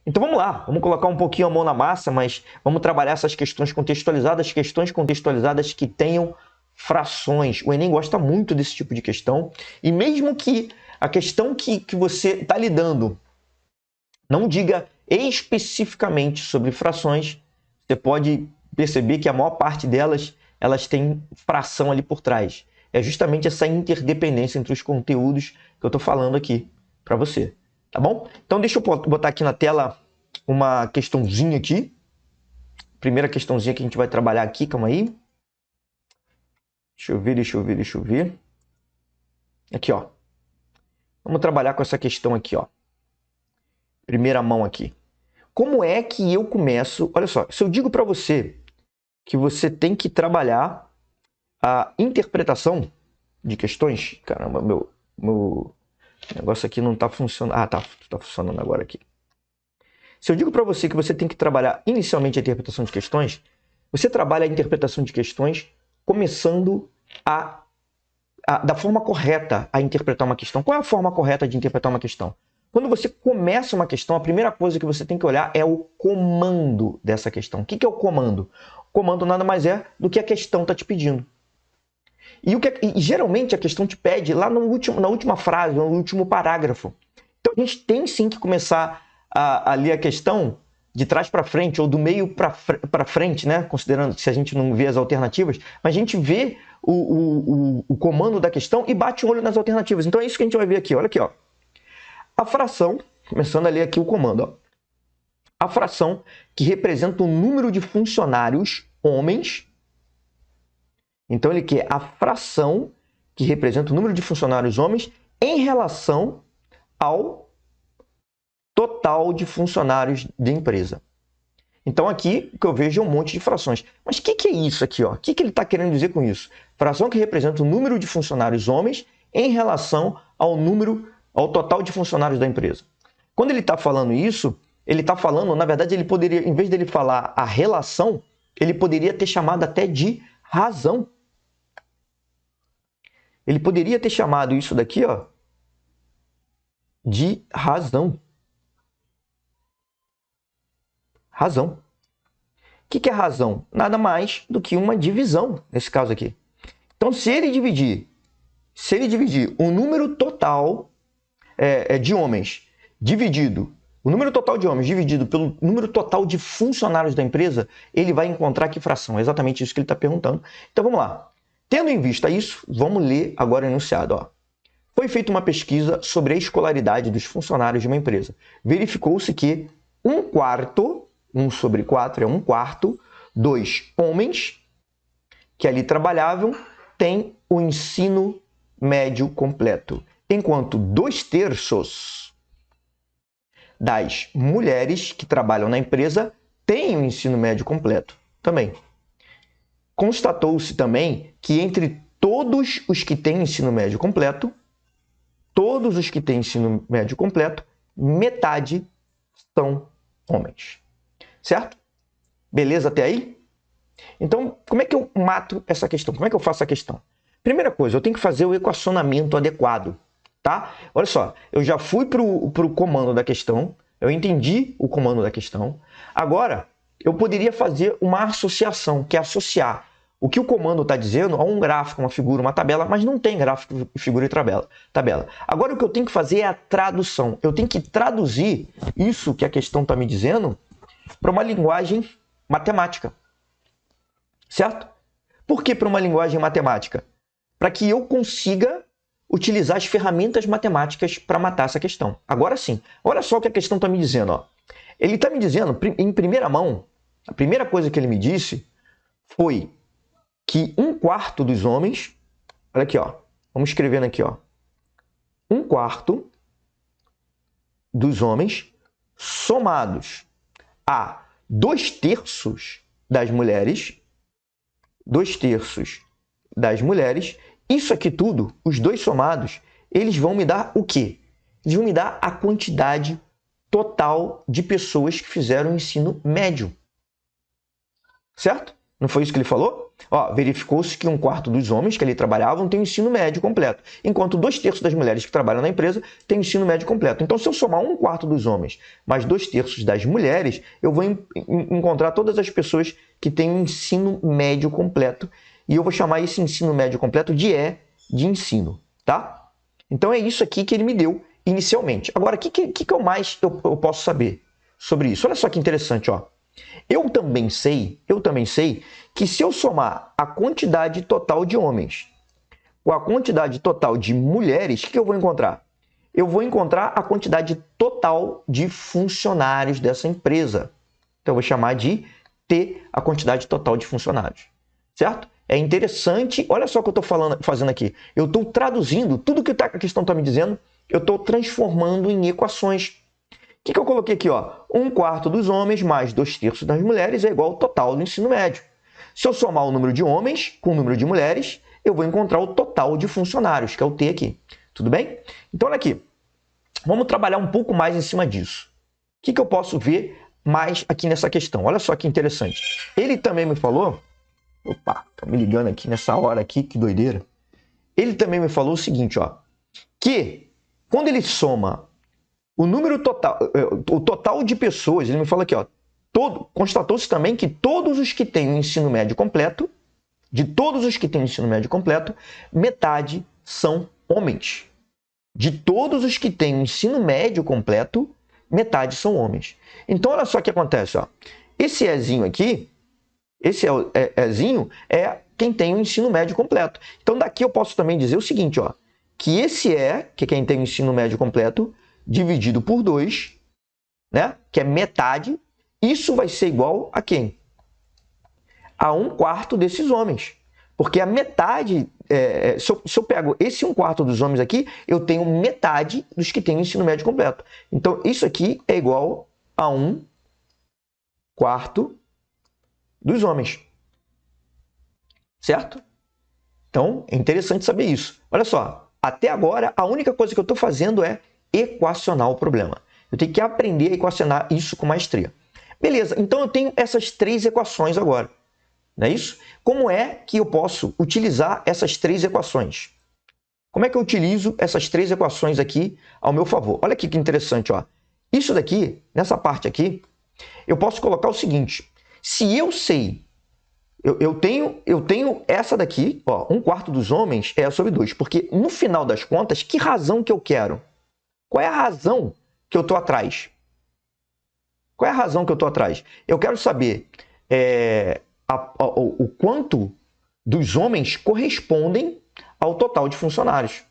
Então vamos lá, vamos colocar um pouquinho a mão na massa, mas vamos trabalhar essas questões contextualizadas que tenham frações. O Enem gosta muito desse tipo de questão, e mesmo que a questão que você está lidando não diga especificamente sobre frações, você pode perceber que a maior parte delas, elas têm fração ali por trás. É justamente essa interdependência entre os conteúdos que eu estou falando aqui para você, tá bom? Então deixa eu botar aqui na tela uma questãozinha aqui. Primeira questãozinha que a gente vai trabalhar aqui, calma aí. Deixa eu ver. Aqui, ó. Vamos trabalhar com essa questão aqui, ó. Primeira mão aqui. Como é que eu começo? Olha só, se eu digo para você que você tem que trabalhar a interpretação de questões... Caramba, meu negócio aqui não está funcionando. Ah, tá funcionando agora aqui. Se eu digo para você que você tem que trabalhar inicialmente a interpretação de questões, você trabalha a interpretação de questões começando da forma correta a interpretar uma questão. Qual é a forma correta de interpretar uma questão? Quando você começa uma questão, a primeira coisa que você tem que olhar é o comando dessa questão. O que é o comando? O comando nada mais é do que a questão está te pedindo. E geralmente a questão te pede lá na última frase, no último parágrafo. Então a gente tem sim que começar a ler a questão de trás para frente ou do meio para frente, né? Considerando que se a gente não vê as alternativas, mas a gente vê o comando da questão e bate o olho nas alternativas. Então é isso que a gente vai ver aqui. Olha aqui, ó. A fração, começando a ler aqui o comando, ó. A fração que representa o número de funcionários homens. Então ele quer a fração que representa o número de funcionários homens em relação ao total de funcionários de empresa. Então aqui o que eu vejo é um monte de frações. Mas o que é isso aqui? O que ele está querendo dizer com isso? Fração que representa o número de funcionários homens em relação ao total de funcionários da empresa. Quando ele está falando isso, ele está falando, na verdade, ele poderia, em vez dele falar a relação, ele poderia ter chamado até de razão. Ele poderia ter chamado isso daqui, ó, de razão. Razão. O que é razão? Nada mais do que uma divisão, nesse caso aqui. Então, se ele dividir o número total de homens o número total de homens dividido pelo número total de funcionários da empresa, ele vai encontrar que fração? É exatamente isso que ele está perguntando. Então, vamos lá. Tendo em vista isso, vamos ler agora o enunciado, ó. Foi feita uma pesquisa sobre a escolaridade dos funcionários de uma empresa. Verificou-se que 1/4, 1 sobre 4 é 1/4, dos homens que ali trabalhavam têm o ensino médio completo, enquanto 2/3 das mulheres que trabalham na empresa têm o ensino médio completo também. Constatou-se também que entre todos os que têm ensino médio completo, metade são homens. Certo? Beleza até aí? Então, como é que eu mato essa questão? Como é que eu faço a questão? Primeira coisa, eu tenho que fazer o equacionamento adequado, tá? Olha só, eu já fui para o comando da questão, eu entendi o comando da questão. Agora, eu poderia fazer uma associação, que é associar o que o comando está dizendo a um gráfico, uma figura, uma tabela, mas não tem gráfico, figura e tabela. Agora, o que eu tenho que fazer é a tradução. Eu tenho que traduzir isso que a questão está me dizendo para uma linguagem matemática. Certo? Por que para uma linguagem matemática? Para que eu consiga utilizar as ferramentas matemáticas para matar essa questão. Agora sim, olha só o que a questão está me dizendo. Ó. Ele está me dizendo, em primeira mão, a primeira coisa que ele me disse foi que 1/4 dos homens, olha aqui, ó, vamos escrevendo aqui, ó, 1/4 dos homens somados a 2/3 das mulheres, 2/3 das mulheres, isso aqui tudo, os dois somados, eles vão me dar o quê? Eles vão me dar a quantidade total de pessoas que fizeram o ensino médio. Certo? Não foi isso que ele falou? Ó, verificou-se que 1/4 dos homens que ali trabalhavam tem o ensino médio completo, enquanto 2/3 das mulheres que trabalham na empresa têm o ensino médio completo. Então, se eu somar 1/4 dos homens mais 2/3 das mulheres, eu vou encontrar todas as pessoas que têm o ensino médio completo, e eu vou chamar esse ensino médio completo de de ensino, tá? Então, é isso aqui que ele me deu inicialmente. Agora, o que eu mais eu posso saber sobre isso? Olha só que interessante, ó. Eu também sei que se eu somar a quantidade total de homens com a quantidade total de mulheres, o que eu vou encontrar? Eu vou encontrar a quantidade total de funcionários dessa empresa. Então, eu vou chamar de T a quantidade total de funcionários, certo? É interessante, olha só o que eu estou fazendo aqui. Eu estou traduzindo tudo que a questão está me dizendo, eu estou transformando em equações. O que eu coloquei aqui? Ó? 1/4 dos homens mais 2/3 das mulheres é igual ao total do ensino médio. Se eu somar o número de homens com o número de mulheres, eu vou encontrar o total de funcionários, que é o T aqui. Tudo bem? Então, olha aqui. Vamos trabalhar um pouco mais em cima disso. O que eu posso ver mais aqui nessa questão? Olha só que interessante. Ele também me falou... Opa, tá me ligando aqui nessa hora aqui, que doideira. Ele também me falou o seguinte, ó. Que quando ele soma o número total, o total de pessoas, ele me fala aqui, ó, constatou-se também que todos os que têm o ensino médio completo, de todos os que têm o ensino médio completo, metade são homens. De todos os que têm o ensino médio completo, metade são homens. Então, olha só o que acontece, ó. Esse Ezinho aqui, esse Ezinho é quem tem o ensino médio completo. Então, daqui eu posso também dizer o seguinte, ó, que esse que é quem tem o ensino médio completo, dividido por 2, né? Que é metade, isso vai ser igual a quem? A 1/4 desses homens. Porque a metade, se eu pego esse 1/4 dos homens aqui, eu tenho metade dos que têm o ensino médio completo. Então, isso aqui é igual a 1/4 dos homens. Certo? Então, é interessante saber isso. Olha só, até agora, a única coisa que eu estou fazendo é equacionar o problema. Eu tenho que aprender a equacionar isso com maestria. Beleza, então eu tenho essas 3 equações agora. Não é isso? Como é que eu posso utilizar essas 3 equações? Como é que eu utilizo essas 3 equações aqui ao meu favor? Olha aqui que interessante, ó. Isso daqui, nessa parte aqui, eu posso colocar o seguinte. Se eu sei, eu tenho essa daqui, ó, 1/4 dos homens é sobre 2. Porque no final das contas, que razão que eu quero? Qual é a razão que eu estou atrás? Qual é a razão que eu estou atrás? Eu quero saber o quanto dos homens correspondem ao total de funcionários.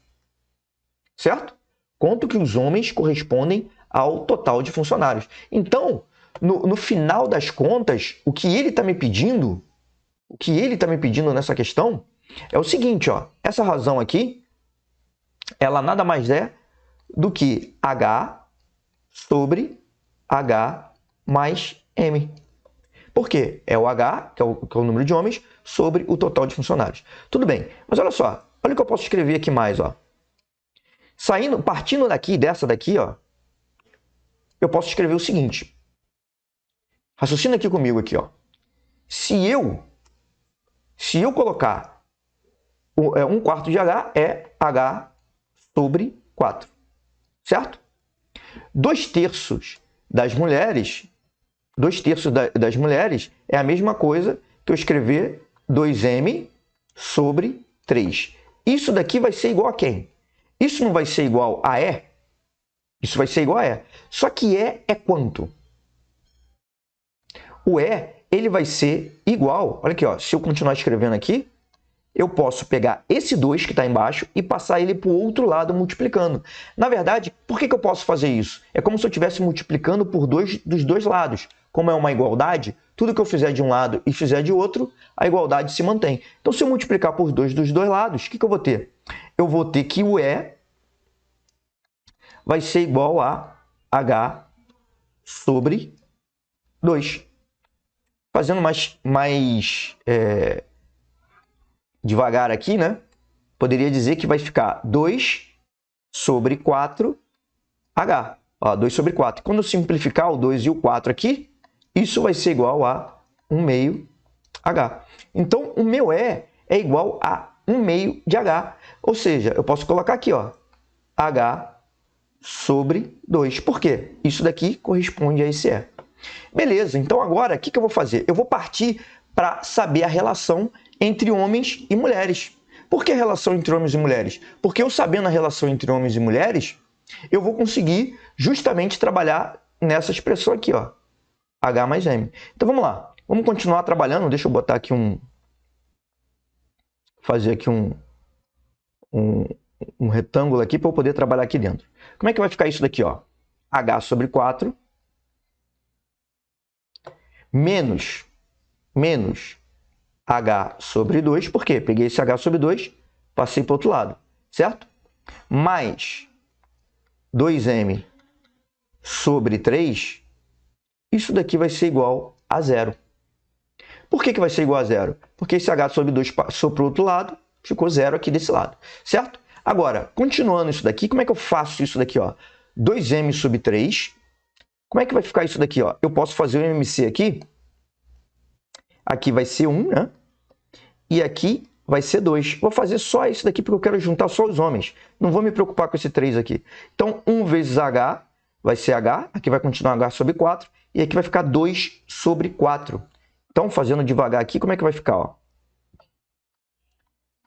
Certo? Quanto que os homens correspondem ao total de funcionários. Então, no final das contas, o que ele está me pedindo nessa questão é o seguinte, ó. Essa razão aqui, ela nada mais é do que H sobre H mais M. Por quê? É o H, que é o número de homens, sobre o total de funcionários. Tudo bem, mas olha só. Olha o que eu posso escrever aqui mais, ó. Partindo dessa daqui, ó, eu posso escrever o seguinte. Raciocina aqui comigo aqui, ó. Se eu colocar 1/4 de H é H sobre 4. Certo? 2/3 das mulheres, das mulheres é a mesma coisa que eu escrever 2M sobre 3. Isso daqui vai ser igual a quem? Isso não vai ser igual a E? Isso vai ser igual a E. Só que E é quanto? O E, ele vai ser igual, olha aqui, ó, se eu continuar escrevendo aqui, eu posso pegar esse 2 que está embaixo e passar ele para o outro lado multiplicando. Na verdade, por que eu posso fazer isso? É como se eu estivesse multiplicando por 2 dos dois lados. Como é uma igualdade, tudo que eu fizer de um lado e fizer de outro, a igualdade se mantém. Então, se eu multiplicar por 2 dos dois lados, o que eu vou ter? Eu vou ter que o E vai ser igual a H sobre 2. Fazendo mais devagar aqui, né? Poderia dizer que vai ficar 2 sobre 4H. Ó, 2 sobre 4. Quando eu simplificar o 2 e o 4 aqui, isso vai ser igual a 1/2 H. Então, o meu E é igual a 1/2 de H. Ou seja, eu posso colocar aqui, ó, H sobre 2. Por quê? Isso daqui corresponde a esse E. Beleza, então agora, o que eu vou fazer? Eu vou partir para saber a relação entre homens e mulheres. Por que a relação entre homens e mulheres? Porque eu sabendo a relação entre homens e mulheres, eu vou conseguir justamente trabalhar nessa expressão aqui, ó, H mais M. Então vamos lá, vamos continuar trabalhando. Deixa eu botar aqui fazer aqui um retângulo aqui para eu poder trabalhar aqui dentro. Como é que vai ficar isso daqui, ó? H sobre 4 menos H sobre 2. Por quê? Peguei esse H sobre 2, passei para o outro lado, certo? Mais 2M sobre 3, isso daqui vai ser igual a 0. Por que vai ser igual a 0? Porque esse H sobre 2 passou para o outro lado, ficou 0 aqui desse lado, certo? Agora, continuando isso daqui, como é que eu faço isso daqui, ó? 2M sobre 3. Como é que vai ficar isso daqui, ó? Eu posso fazer o MC aqui. Aqui vai ser 1, né? E aqui vai ser 2. Vou fazer só isso daqui porque eu quero juntar só os homens. Não vou me preocupar com esse 3 aqui. Então, 1 vezes H vai ser H. Aqui vai continuar H sobre 4. E aqui vai ficar 2 sobre 4. Então, fazendo devagar aqui, como é que vai ficar, ó?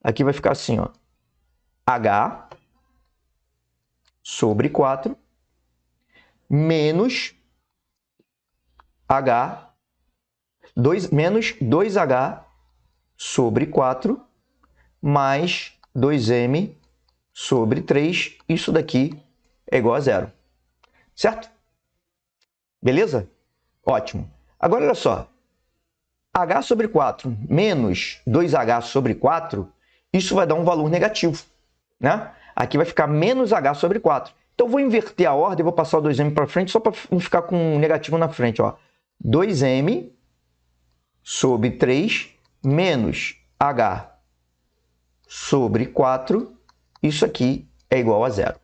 Aqui vai ficar assim, ó. H sobre 4 menos H, menos 2H sobre 4 mais 2M sobre 3. Isso daqui é igual a 0. Certo? Beleza? Ótimo. Agora, olha só. H sobre 4 menos 2H sobre 4, isso vai dar um valor negativo, né? Aqui vai ficar menos H sobre 4. Então, eu vou inverter a ordem, vou passar o 2M para frente, só para não ficar com um negativo na frente, ó. 2M sobre 3 menos H sobre 4, isso aqui é igual a 0.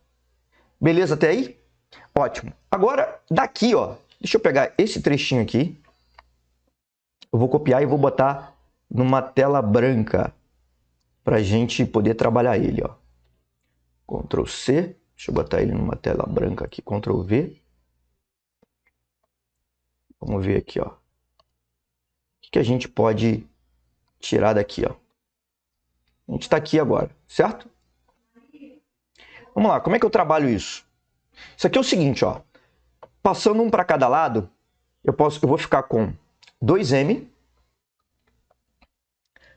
Beleza até aí? Ótimo. Agora, daqui, ó, deixa eu pegar esse trechinho aqui, eu vou copiar e vou botar numa tela branca para a gente poder trabalhar ele, ó. Ctrl C, deixa eu botar ele numa tela branca aqui, Ctrl V. Vamos ver aqui, ó. O que a gente pode tirar daqui, ó. A gente está aqui agora, certo? Vamos lá, como é que eu trabalho isso? Isso aqui é o seguinte, ó. Passando um para cada lado, eu vou ficar com 2M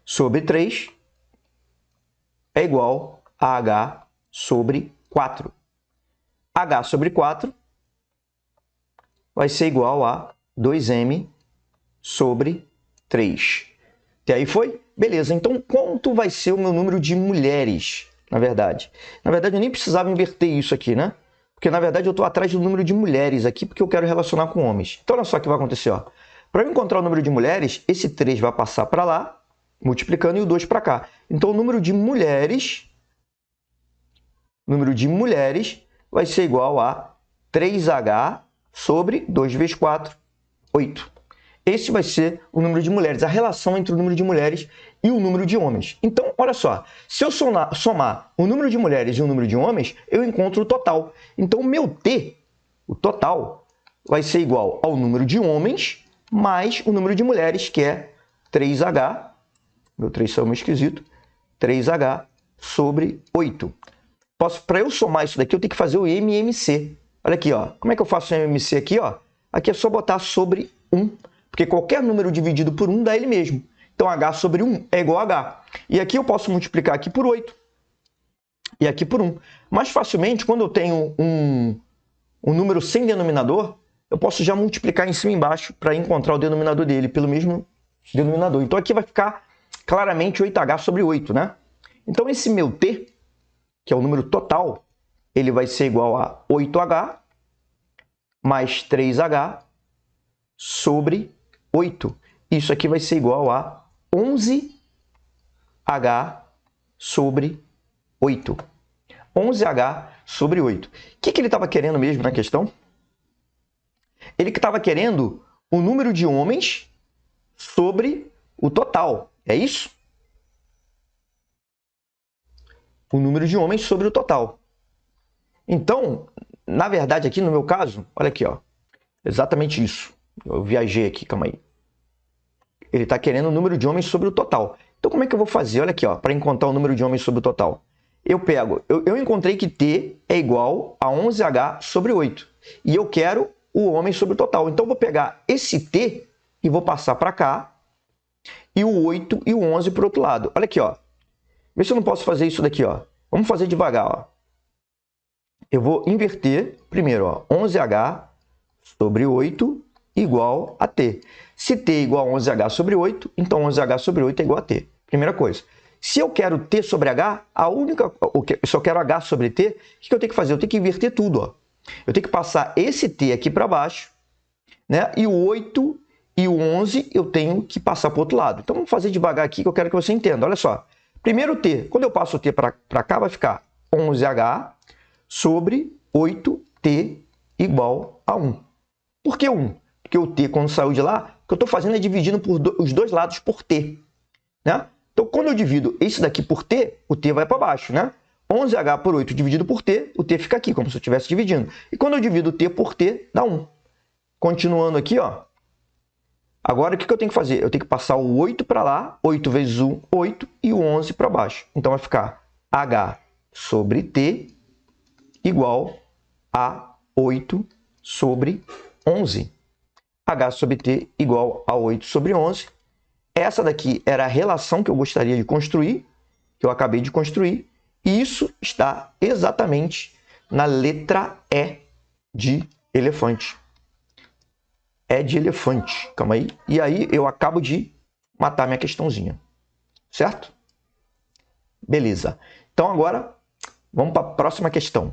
sobre 3 é igual a H sobre 4. H sobre 4 vai ser igual a 2M sobre 3. Até aí foi? Beleza, então quanto vai ser o meu número de mulheres, na verdade? Na verdade, eu nem precisava inverter isso aqui, né? Porque, na verdade, eu estou atrás do número de mulheres aqui, porque eu quero relacionar com homens. Então, olha só o que vai acontecer, ó. Para eu encontrar o número de mulheres, esse 3 vai passar para lá, multiplicando, e o 2 para cá. Então, o número de mulheres vai ser igual a 3H sobre 2 vezes 4, 8. Esse vai ser o número de mulheres, a relação entre o número de mulheres e o número de homens. Então, olha só, se eu somar o número de mulheres e o número de homens, eu encontro o total. Então, o meu T, o total, vai ser igual ao número de homens mais o número de mulheres, que é 3H, meu 3 saiu meio esquisito, 3H sobre 8. Para eu somar isso daqui, eu tenho que fazer o MMC. Olha aqui, ó. Como é que eu faço o MMC aqui, ó? Aqui é só botar sobre 1, porque qualquer número dividido por 1 dá ele mesmo. Então, H sobre 1 é igual a H. E aqui eu posso multiplicar aqui por 8. E aqui por 1. Mais facilmente, quando eu tenho um número sem denominador, eu posso já multiplicar em cima e embaixo para encontrar o denominador dele pelo mesmo denominador. Então, aqui vai ficar claramente 8H sobre 8, né? Então, esse meu T, que é o número total, ele vai ser igual a 8H mais 3H sobre 8. Isso aqui vai ser igual a 11H sobre 8. 11H sobre 8. O que ele estava querendo mesmo na questão? Ele que estava querendo o número de homens sobre o total. É isso? O número de homens sobre o total. Então, na verdade, aqui no meu caso, olha aqui, ó, exatamente isso. Eu viajei aqui, calma aí. Ele está querendo o número de homens sobre o total. Então, como é que eu vou fazer? Olha aqui, ó, para encontrar o número de homens sobre o total. Eu encontrei que T é igual a 11H sobre 8. E eu quero o homem sobre o total. Então, eu vou pegar esse T e vou passar para cá. E o 8 e o 11 para o outro lado. Olha aqui, ó. Vê se eu não posso fazer isso daqui, ó. Vamos fazer devagar, ó. Eu vou inverter primeiro, ó. 11H sobre 8 igual a T. Se T é igual a 11H sobre 8, então 11H sobre 8 é igual a T. Primeira coisa. Se eu quero T sobre H, se eu quero H sobre T, o que eu tenho que fazer? Eu tenho que inverter tudo, ó. Eu tenho que passar esse T aqui para baixo, né? E o 8 e o 11 eu tenho que passar para o outro lado. Então, vamos fazer devagar aqui que eu quero que você entenda. Olha só. Primeiro T, quando eu passo o T para cá, vai ficar 11H sobre 8T igual a 1. Por que 1? Porque o T, quando saiu de lá, o que eu estou fazendo é dividindo os dois lados por T, né? Então, quando eu divido esse daqui por T, o T vai para baixo, né? 11H por 8 dividido por T, o T fica aqui, como se eu estivesse dividindo. E quando eu divido T por T, dá 1. Continuando aqui, ó. Agora, o que eu tenho que fazer? Eu tenho que passar o 8 para lá, 8 vezes 1, 8, e o 11 para baixo. Então, vai ficar H sobre T igual a 8 sobre 11. H sobre T igual a 8 sobre 11. Essa daqui era a relação que eu gostaria de construir, que eu acabei de construir, e isso está exatamente na letra E de elefante. E de elefante, calma aí. E aí eu acabo de matar minha questãozinha, certo? Beleza. Então agora, vamos para a próxima questão.